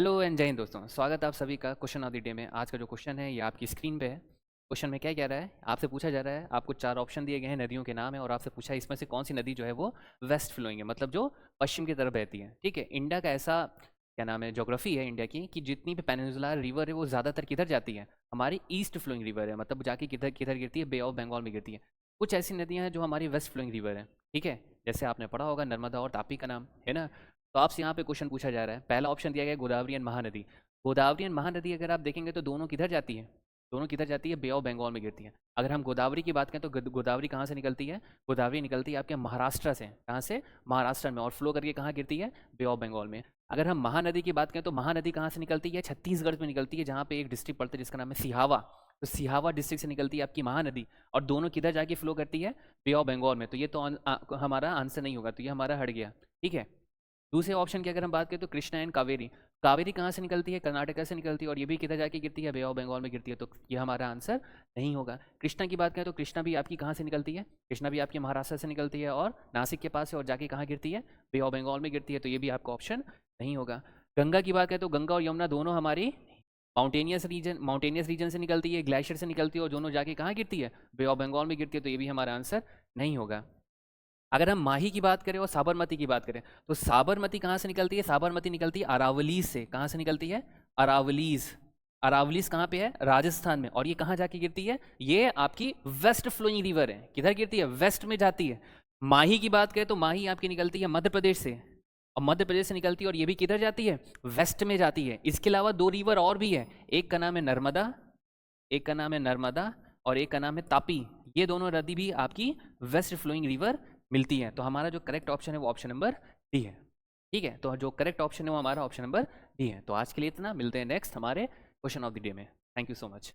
Hello and जय हिंद दोस्तों, स्वागत है आप सभी का क्वेश्चन ऑफ द डे में। आज का जो क्वेश्चन है ये आपकी स्क्रीन पे है। क्वेश्चन में क्या कह रहा है, आपसे पूछा जा रहा है, आपको 4 ऑप्शन दिए गए हैं, नदियों के नाम है और आपसे पूछा है इसमें से कौन सी नदी जो है वो वेस्ट फ्लोइंग है, मतलब जो पश्चिम की तरफ बहती है। ठीक है, इंडिया का ऐसा क्या नाम है, ज्योग्राफी है इंडिया की कि जितनी भी पेनिनसुलर रिवर है वो ज़्यादातर किधर जाती है, हमारी ईस्ट फ्लोइंग रिवर है, मतलब जाके किधर किधर गिरती है, बे ऑफ बंगाल में गिरती है। कुछ ऐसी नदियाँ हैं जो हमारी वेस्ट फ्लोइंग रिवर है। ठीक है, जैसे आपने पढ़ा होगा नर्मदा और तापी का नाम है ना। तो आपसे यहाँ पे क्वेश्चन पूछा जा रहा है, पहला ऑप्शन दिया गया है गोदावरी एंड महानदी। गोदावरी एंड महानदी अगर आप देखेंगे तो दोनों किधर जाती है, दोनों किधर जाती है, बे ऑफ बंगाल में गिरती है। अगर हम गोदावरी की बात करें तो गोदावरी कहाँ से निकलती है, गोदावरी निकलती है आपके महाराष्ट्र से। कहाँ से, महाराष्ट्र में, और फ्लो करके कहाँ गिरती है, बे ऑफ बंगाल में। अगर हम महानदी की बात करें तो महानदी कहाँ से निकलती है, छत्तीसगढ़ में निकलती है, जहाँ पे एक डिस्ट्रिक्ट पड़ता है जिसका नाम है सिहावा। तो सिहावा डिस्ट्रिक्ट से निकलती है आपकी महानदी, और दोनों किधर जाके फ्लो करती है, बे ऑफ बंगाल में। तो ये तो हमारा आंसर नहीं होगा, तो ये हमारा हट गया। ठीक है, दूसरे ऑप्शन की अगर हम बात करें तो कृष्णा एंड कावेरी। कावेरी कहाँ से निकलती है, कर्नाटका से निकलती है, और ये भी किधर जाके गिरती है, बे ऑफ बंगाल में गिरती है। तो ये हमारा आंसर नहीं होगा। कृष्णा की बात करें तो कृष्णा भी आपकी कहाँ से निकलती है, कृष्णा भी आपके महाराष्ट्र से निकलती है और नासिक के पास है, और जाके कहाँ गिरती है, बे ऑफ बंगाल में गिरती है। तो ये भी आपका ऑप्शन नहीं होगा। गंगा की बात करें तो गंगा और यमुना दोनों हमारी माउंटेनियस रीजन से निकलती है, ग्लेशियर से निकलती है, और दोनों जाके कहाँ गिरती है, बे ऑफ बंगाल में गिरती है। तो ये भी हमारा आंसर नहीं होगा। अगर हम माही की बात करें और साबरमती की बात करें तो साबरमती कहाँ से निकलती है, साबरमती निकलती है अरावलीज से। कहाँ से निकलती है, अरावलीज। अरावलीज कहाँ पे है, राजस्थान में, और ये कहाँ जाके गिरती है, ये आपकी वेस्ट फ्लोइंग रिवर है। किधर गिरती है, वेस्ट में जाती है। माही की बात करें तो माही आपकी निकलती है मध्य प्रदेश से, और मध्य प्रदेश से निकलती है, और ये भी किधर जाती है, वेस्ट में जाती है। इसके अलावा 2 रिवर और भी है, एक का नाम है नर्मदा, एक का नाम है नर्मदा, और एक का नाम है तापी। ये दोनों नदी भी आपकी वेस्ट फ्लोइंग रिवर मिलती है। तो हमारा जो करेक्ट ऑप्शन है वो ऑप्शन नंबर डी है। ठीक है, तो जो करेक्ट ऑप्शन है वो हमारा ऑप्शन नंबर डी है। तो आज के लिए इतना, मिलते हैं नेक्स्ट हमारे क्वेश्चन ऑफ द डे में। Thank you so much.